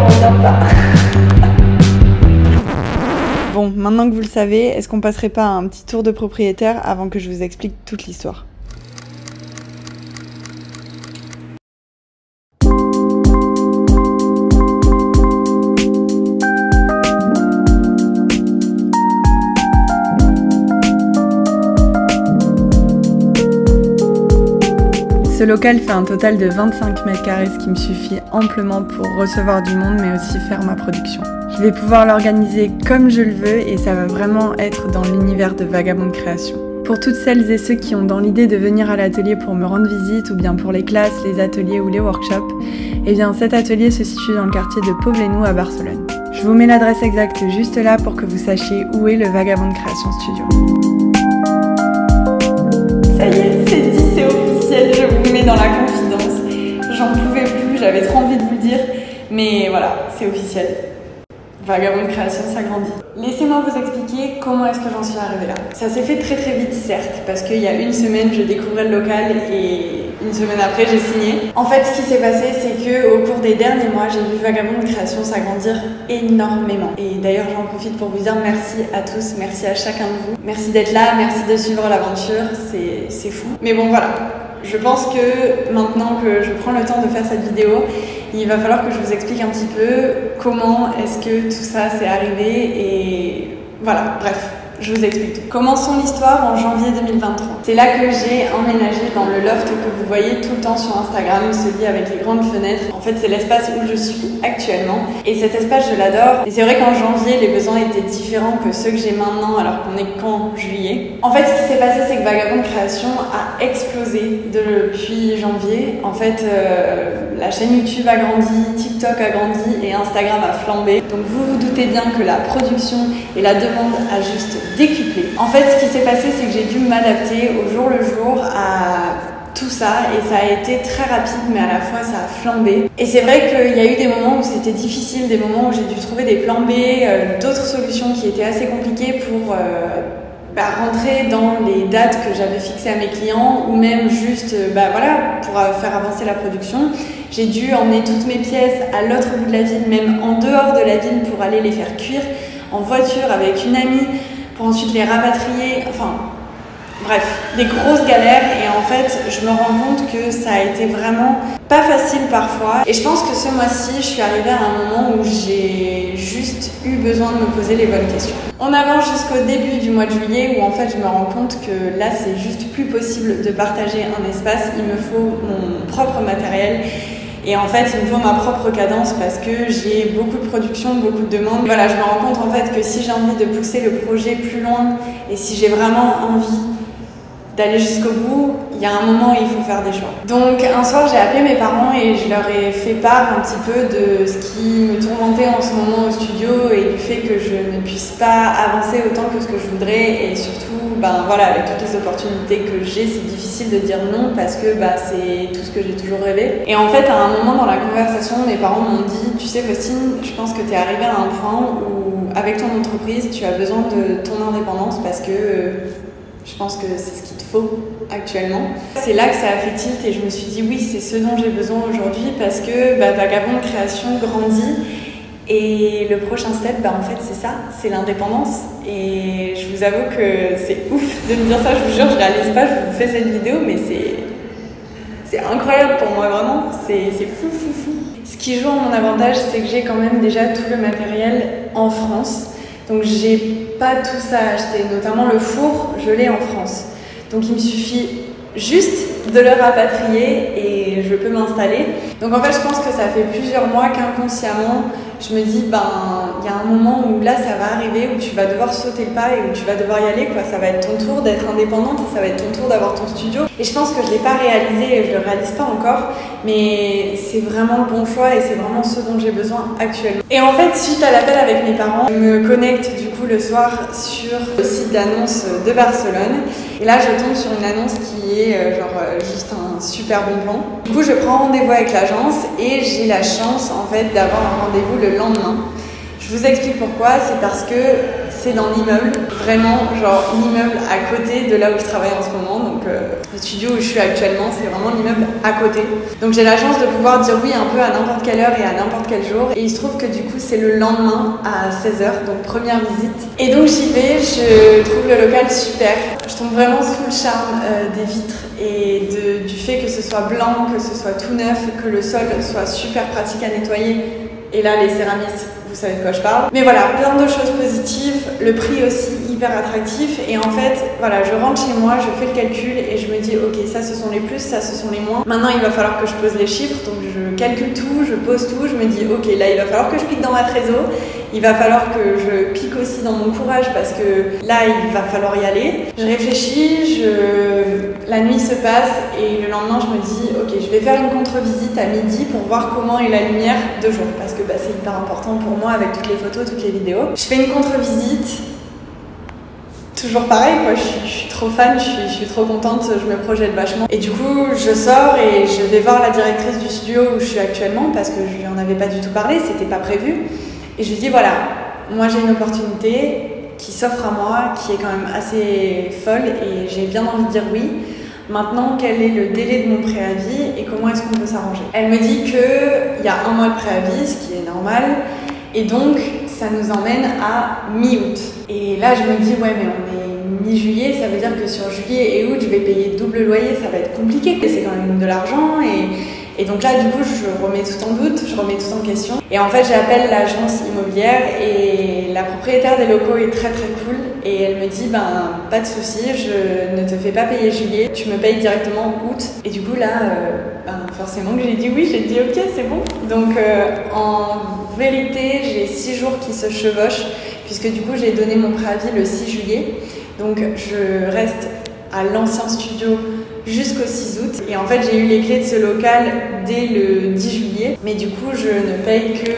on revient pas. Bon, maintenant que vous le savez, est-ce qu'on passerait pas à un petit tour de propriétaire avant que je vous explique toute l'histoire ? Ce local fait un total de 25 mètres carrés, ce qui me suffit amplement pour recevoir du monde, mais aussi faire ma production. Je vais pouvoir l'organiser comme je le veux et ça va vraiment être dans l'univers de Vagabonde Création. Pour toutes celles et ceux qui ont dans l'idée de venir à l'atelier pour me rendre visite ou bien pour les classes, les ateliers ou les workshops, eh bien cet atelier se situe dans le quartier de Poblenou à Barcelone. Je vous mets l'adresse exacte juste là pour que vous sachiez où est le Vagabonde Création Studio. Ça y est, c'est dit, c'est officiel, je vous mets dans la confidence. J'en pouvais plus, j'avais trop envie de vous le dire, mais voilà, c'est officiel. Vagabonde Création s'agrandit. Laissez-moi vous expliquer comment est-ce que j'en suis arrivée là. Ça s'est fait très très vite certes, parce qu'il y a une semaine je découvrais le local et une semaine après j'ai signé. En fait ce qui s'est passé c'est que au cours des derniers mois j'ai vu Vagabonde Création s'agrandir énormément. Et d'ailleurs j'en profite pour vous dire merci à tous, merci à chacun de vous. Merci d'être là, merci de suivre l'aventure, c'est fou. Mais bon voilà. Je pense que maintenant que je prends le temps de faire cette vidéo, il va falloir que je vous explique un petit peu comment est-ce que tout ça s'est arrivé et voilà, bref, je vous explique tout. Commençons l'histoire en janvier 2023. C'est là que j'ai emménagé dans le loft que vous voyez tout le temps sur Instagram, celui avec les grandes fenêtres. En fait, c'est l'espace où je suis actuellement et cet espace, je l'adore. Et c'est vrai qu'en janvier, les besoins étaient différents que ceux que j'ai maintenant alors qu'on est qu'en juillet. En fait, ce qui s'est passé, c'est que Vagabonde Création a explosé depuis janvier. En fait, la chaîne YouTube a grandi, TikTok a grandi et Instagram a flambé. Donc vous vous doutez bien que la production et la demande a juste décuplé. En fait, ce qui s'est passé, c'est que j'ai dû m'adapter au jour le jour à tout ça et ça a été très rapide mais à la fois ça a flambé. Et c'est vrai qu'il y a eu des moments où c'était difficile, des moments où j'ai dû trouver des plans B, d'autres solutions qui étaient assez compliquées pour rentrer dans les dates que j'avais fixées à mes clients ou même juste voilà, pour faire avancer la production. J'ai dû emmener toutes mes pièces à l'autre bout de la ville, même en dehors de la ville pour aller les faire cuire en voiture avec une amie pour ensuite les rapatrier, enfin bref, des grosses galères et en fait je me rends compte que ça a été vraiment pas facile parfois et je pense que ce mois-ci je suis arrivée à un moment où j'ai juste eu besoin de me poser les bonnes questions. On avance jusqu'au début du mois de juillet où en fait je me rends compte que là c'est juste plus possible de partager un espace, il me faut mon propre matériel. Et en fait, il me faut ma propre cadence parce que j'ai beaucoup de production, beaucoup de demandes. Voilà, je me rends compte en fait que si j'ai envie de pousser le projet plus loin et si j'ai vraiment envie d'aller jusqu'au bout, il y a un moment où il faut faire des choix. Donc un soir, j'ai appelé mes parents et je leur ai fait part un petit peu de ce qui me tourmentait en ce moment au studio et du fait que je ne puisse pas avancer autant que ce que je voudrais et surtout, voilà, avec toutes les opportunités que j'ai, c'est difficile de dire non parce que c'est tout ce que j'ai toujours rêvé. Et en fait, à un moment dans la conversation, mes parents m'ont dit, tu sais Faustine, je pense que tu es arrivée à un point où avec ton entreprise, tu as besoin de ton indépendance parce que je pense que c'est ce qu'il te faut actuellement. C'est là que ça a fait tilt et je me suis dit oui, c'est ce dont j'ai besoin aujourd'hui parce que Vagabonde Création grandit et le prochain step, en fait c'est ça, c'est l'indépendance. Et je vous avoue que c'est ouf de me dire ça, je vous jure, je réalise pas, je vous fais cette vidéo mais c'est incroyable pour moi vraiment, c'est fou. Ce qui joue en mon avantage, c'est que j'ai quand même déjà tout le matériel en France. Donc j'ai pas tout ça à acheter, notamment le four, je l'ai en France. Donc il me suffit juste de le rapatrier et je peux m'installer. Donc en fait je pense que ça fait plusieurs mois qu'inconsciemment je me dis il y a un moment où là ça va arriver, où tu vas devoir sauter le pas et où tu vas devoir y aller quoi. Ça va être ton tour d'être indépendante, ça va être ton tour d'avoir ton studio. Et je pense que je l'ai pas réalisé et je le réalise pas encore, mais c'est vraiment le bon choix et c'est vraiment ce dont j'ai besoin actuellement. Et en fait suite à l'appel avec mes parents, je me connecte du coup le soir sur le site d'annonce de Barcelone et là je tombe sur une annonce qui est juste un super bon plan. Du coup je prends rendez-vous avec l'agence et j'ai la chance en fait d'avoir un rendez-vous le lendemain. Je vous explique pourquoi, c'est parce que c'est dans l'immeuble, vraiment genre l'immeuble à côté de là où je travaille en ce moment. Donc le studio où je suis actuellement, c'est vraiment l'immeuble à côté. Donc j'ai la chance de pouvoir dire oui un peu à n'importe quelle heure et à n'importe quel jour. Et il se trouve que du coup c'est le lendemain à 16h, donc première visite. Et donc j'y vais, je trouve le local super. Je tombe vraiment sous le charme des vitres et du fait que ce soit blanc, que ce soit tout neuf, que le sol soit super pratique à nettoyer. Et là, les céramistes, vous savez de quoi je parle. Mais voilà, plein de choses positives, le prix aussi hyper attractif. Et en fait, voilà, je rentre chez moi, je fais le calcul et je me dis, ok, ça ce sont les plus, ça ce sont les moins. Maintenant, il va falloir que je pose les chiffres, donc je calcule tout, je pose tout, je me dis, ok, là, il va falloir que je pique dans ma trésor. Il va falloir que je pique aussi dans mon courage parce que là, il va falloir y aller. Je réfléchis, la nuit se passe et le lendemain, je me dis, ok, je vais faire une contre-visite à midi pour voir comment est la lumière de jour parce que c'est hyper important pour moi avec toutes les photos, toutes les vidéos. Je fais une contre-visite. Toujours pareil, quoi. Je suis trop fan, je suis trop contente, je me projette vachement. Et du coup, je sors et je vais voir la directrice du studio où je suis actuellement parce que je lui en avais pas du tout parlé, c'était pas prévu. Et je lui dis voilà, moi j'ai une opportunité qui s'offre à moi, qui est quand même assez folle et j'ai bien envie de dire oui. Maintenant, quel est le délai de mon préavis et comment est-ce qu'on peut s'arranger? Elle me dit qu'il y a 1 mois de préavis, ce qui est normal, et donc ça nous emmène à mi-août. Et là, je me dis ouais, mais on est mi-juillet, ça veut dire que sur juillet et août, je vais payer double loyer, ça va être compliqué, c'est quand même de l'argent et donc là, du coup, je remets tout en doute, je remets tout en question. Et en fait, j'appelle l'agence immobilière et la propriétaire des locaux est très très cool. Et elle me dit, pas de souci, je ne te fais pas payer juillet, tu me payes directement août. Et du coup, là, forcément que j'ai dit oui, j'ai dit ok, c'est bon. Donc en vérité, j'ai 6 jours qui se chevauchent, puisque du coup, j'ai donné mon préavis le 6 juillet. Donc je reste à l'ancien studio jusqu'au 6 août. Et en fait, j'ai eu les clés de ce local dès le 10 juillet. Mais du coup, je ne paye que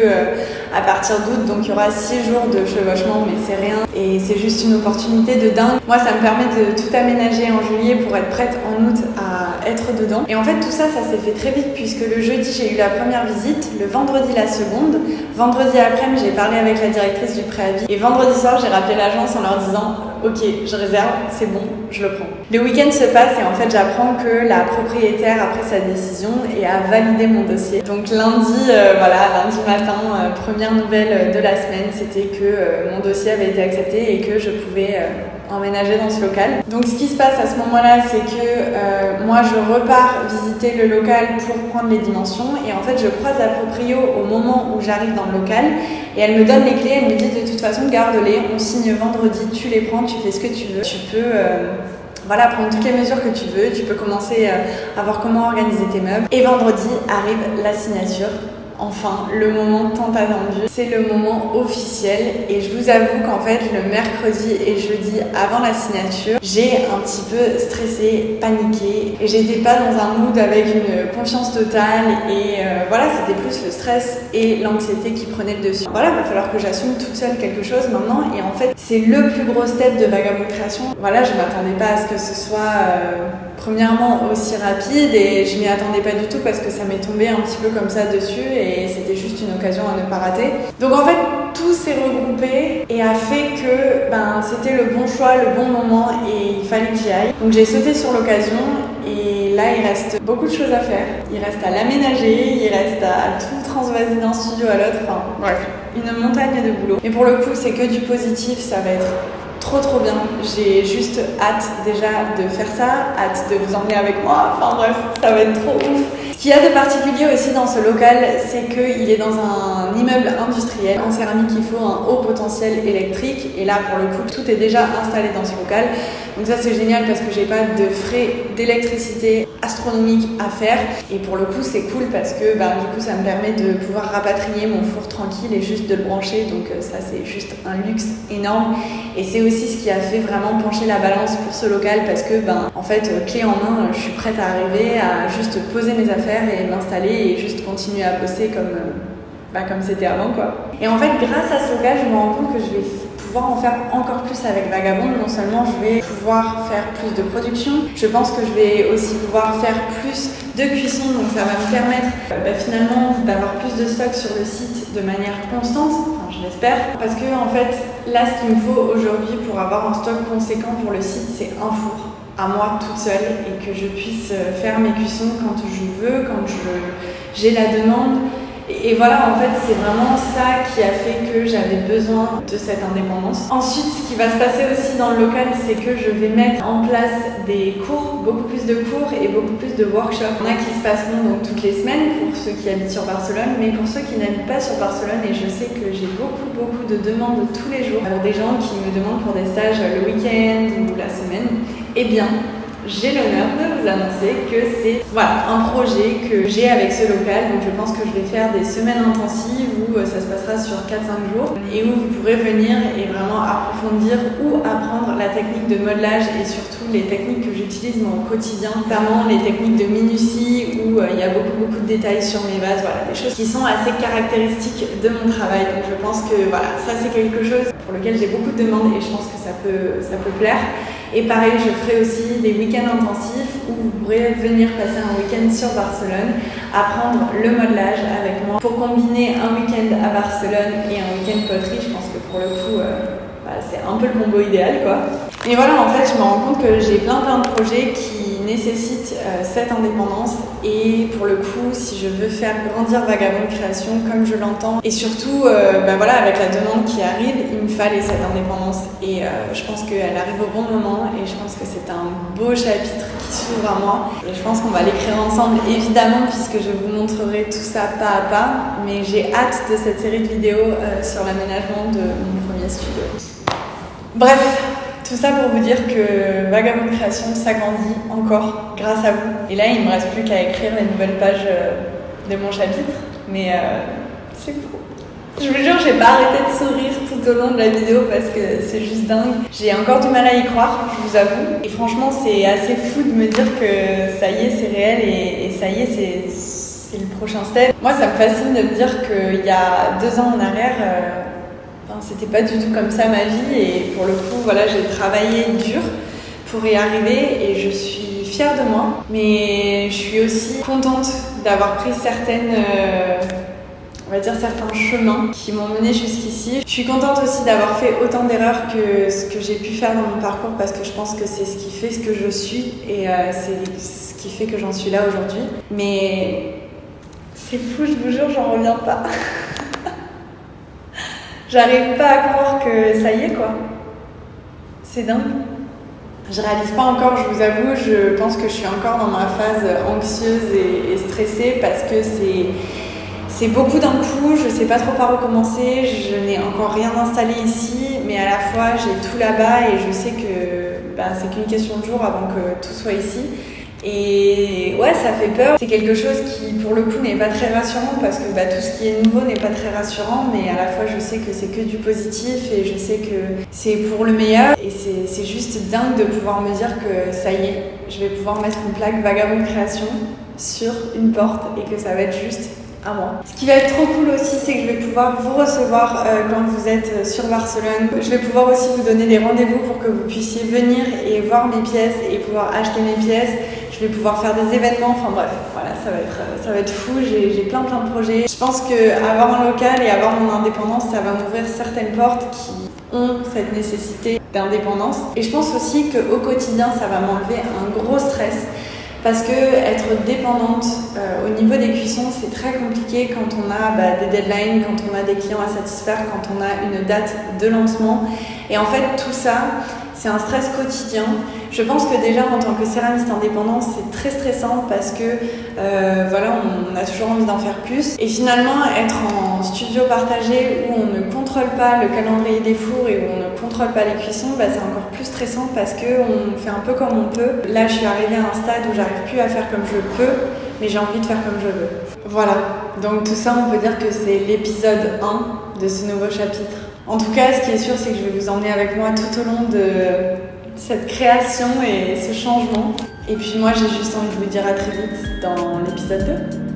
à partir d'août. Donc, il y aura 6 jours de chevauchement, mais c'est rien. Et c'est juste une opportunité de dingue. Moi, ça me permet de tout aménager en juillet pour être prête en août à être dedans. Et en fait, tout ça, ça s'est fait très vite puisque le jeudi, j'ai eu la première visite. Le vendredi, la seconde. Vendredi après-midi, j'ai parlé avec la directrice du préavis. Et vendredi soir, j'ai rappelé l'agence en leur disant ok, je réserve, c'est bon, je le prends. Le week-end se passe et en fait j'apprends que la propriétaire a pris sa décision et a validé mon dossier. Donc lundi matin, première nouvelle de la semaine, c'était que mon dossier avait été accepté et que je pouvais emménager dans ce local. Donc ce qui se passe à ce moment-là, c'est que moi je repars visiter le local pour prendre les dimensions et en fait je croise la proprio au moment où j'arrive dans le local et elle me donne les clés, elle me dit de toute façon garde-les, on signe vendredi, tu les prends, tu fais ce que tu veux, tu peux prendre toutes les mesures que tu veux, tu peux commencer à voir comment organiser tes meubles et vendredi arrive la signature. Enfin, le moment tant attendu, c'est le moment officiel et je vous avoue qu'en fait le mercredi et jeudi avant la signature, j'ai un petit peu stressé, paniqué et j'étais pas dans un mood avec une confiance totale et c'était plus le stress et l'anxiété qui prenaient le dessus. Voilà, il va falloir que j'assume toute seule quelque chose maintenant et en fait c'est le plus gros step de Vagabond Création. Voilà, je m'attendais pas à ce que ce soit premièrement aussi rapide et je m'y attendais pas du tout parce que ça m'est tombé un petit peu comme ça dessus et c'était juste une occasion à ne pas rater. Donc en fait tout s'est regroupé et a fait que c'était le bon choix, le bon moment et il fallait que j'y aille. Donc j'ai sauté sur l'occasion et là il reste beaucoup de choses à faire. Il reste à l'aménager, il reste à tout transvaser d'un studio à l'autre, enfin bref, une montagne de boulot. Mais pour le coup c'est que du positif, ça va être trop bien, j'ai juste hâte déjà de faire ça, hâte de vous emmener avec moi, enfin bref, ça va être trop ouf. Ce qu'il y a de particulier aussi dans ce local, c'est qu'il est dans un immeuble industriel. En céramique, il faut un haut potentiel électrique et là pour le coup, tout est déjà installé dans ce local. Donc ça c'est génial parce que j'ai pas de frais d'électricité astronomiques à faire et pour le coup c'est cool parce que du coup ça me permet de pouvoir rapatrier mon four tranquille et juste de le brancher, donc ça c'est juste un luxe énorme et c'est aussi ce qui a fait vraiment pencher la balance pour ce local parce que en fait clé en main je suis prête à arriver à juste poser mes affaires et m'installer et juste continuer à bosser comme c'était avant quoi. Et en fait grâce à ce local je me rends compte que je vais pouvoir en faire encore plus avec Vagabond. Non seulement je vais pouvoir faire plus de production, je pense que je vais aussi pouvoir faire plus de cuisson, donc ça va me permettre finalement d'avoir plus de stock sur le site de manière constante, enfin, je l'espère, parce que en fait là ce qu'il me faut aujourd'hui pour avoir un stock conséquent pour le site, c'est un four à moi toute seule et que je puisse faire mes cuissons quand je veux, quand j'ai la demande. Et voilà, en fait, c'est vraiment ça qui a fait que j'avais besoin de cette indépendance. Ensuite, ce qui va se passer aussi dans le local, c'est que je vais mettre en place des cours, beaucoup plus de cours et beaucoup plus de workshops. Il y en a qui se passeront donc toutes les semaines pour ceux qui habitent sur Barcelone, mais pour ceux qui n'habitent pas sur Barcelone, et je sais que j'ai beaucoup de demandes tous les jours pour des gens qui me demandent pour des stages le week-end ou la semaine, eh bien, j'ai l'honneur de vous annoncer que c'est un projet que j'ai avec ce local. Donc je pense que je vais faire des semaines intensives où ça se passera sur 4-5 jours et où vous pourrez venir et vraiment approfondir ou apprendre la technique de modelage et surtout les techniques que j'utilise au quotidien, notamment les techniques de minutie où il y a beaucoup de détails sur mes vases, des choses qui sont assez caractéristiques de mon travail. Donc je pense que ça c'est quelque chose pour lequel j'ai beaucoup de demandes et je pense que ça peut plaire. Et pareil, je ferai aussi des week-ends intensifs où vous pourrez venir passer un week-end sur Barcelone, apprendre le modelage avec moi pour combiner un week-end à Barcelone et un week-end poterie. Je pense que pour le coup, c'est un peu le combo idéal, quoi. Et voilà, en fait, je me rends compte que j'ai plein de projets qui nécessitent cette indépendance. Et pour le coup, si je veux faire grandir Vagabond Création comme je l'entends, et surtout, avec la demande qui arrive, il me fallait cette indépendance. Et je pense qu'elle arrive au bon moment. Et je pense que c'est un beau chapitre qui s'ouvre à moi. Et je pense qu'on va l'écrire ensemble, évidemment, puisque je vous montrerai tout ça pas à pas. Mais j'ai hâte de cette série de vidéos sur l'aménagement de mon premier studio. Bref. Tout ça pour vous dire que Vagabond Création s'agrandit encore grâce à vous. Et là, il ne me reste plus qu'à écrire les nouvelles pages de mon chapitre. Mais c'est fou. Je vous jure, j'ai pas arrêté de sourire tout au long de la vidéo parce que c'est juste dingue. J'ai encore du mal à y croire, je vous avoue. Et franchement, c'est assez fou de me dire que ça y est, c'est réel et ça y est, c'est le prochain step. Moi, ça me fascine de me dire qu'il y a 2 ans en arrière... c'était pas du tout comme ça ma vie et pour le coup j'ai travaillé dur pour y arriver et je suis fière de moi, mais je suis aussi contente d'avoir pris certains chemins qui m'ont menée jusqu'ici. Je suis contente aussi d'avoir fait autant d'erreurs que ce que j'ai pu faire dans mon parcours parce que je pense que c'est ce qui fait ce que je suis et c'est ce qui fait que j'en suis là aujourd'hui. Mais c'est fou, je vous jure, j'en reviens pas. J'arrive pas à croire que ça y est, quoi. C'est dingue. Je réalise pas encore, je vous avoue, je pense que je suis encore dans ma phase anxieuse et stressée parce que c'est beaucoup d'un coup, je sais pas trop par où commencer, je n'ai encore rien installé ici, mais à la fois j'ai tout là-bas et je sais que c'est qu'une question de jour avant que tout soit ici. Et ouais, ça fait peur. C'est quelque chose qui, pour le coup, n'est pas très rassurant parce que tout ce qui est nouveau n'est pas très rassurant, mais à la fois, je sais que c'est que du positif et je sais que c'est pour le meilleur. Et c'est juste dingue de pouvoir me dire que ça y est, je vais pouvoir mettre une plaque Vagabond Création sur une porte et que ça va être juste à moi. Ce qui va être trop cool aussi, c'est que je vais pouvoir vous recevoir quand vous êtes sur Barcelone. Je vais pouvoir aussi vous donner des rendez-vous pour que vous puissiez venir et voir mes pièces et pouvoir acheter mes pièces. Je vais pouvoir faire des événements, enfin bref, voilà, ça va être fou, j'ai plein de projets. Je pense qu'avoir un local et avoir mon indépendance, ça va m'ouvrir certaines portes qui ont cette nécessité d'indépendance. Et je pense aussi qu'au quotidien, ça va m'enlever un gros stress. Parce que être dépendante au niveau des cuissons, c'est très compliqué quand on a des deadlines, quand on a des clients à satisfaire, quand on a une date de lancement. Et en fait, tout ça, c'est un stress quotidien. Je pense que déjà, en tant que céramiste indépendant, c'est très stressant parce que on a toujours envie d'en faire plus. Et finalement, être en studio partagé où on ne contrôle pas le calendrier des fours et où on ne contrôle pas les cuissons, c'est encore plus stressant parce qu'on fait un peu comme on peut. Là, je suis arrivée à un stade où j'arrive plus à faire comme je peux, mais j'ai envie de faire comme je veux. Voilà, donc tout ça, on peut dire que c'est l'épisode 1 de ce nouveau chapitre. En tout cas, ce qui est sûr, c'est que je vais vous emmener avec moi tout au long de cette création et ce changement. Et puis moi, j'ai juste envie de vous dire à très vite dans l'épisode 2.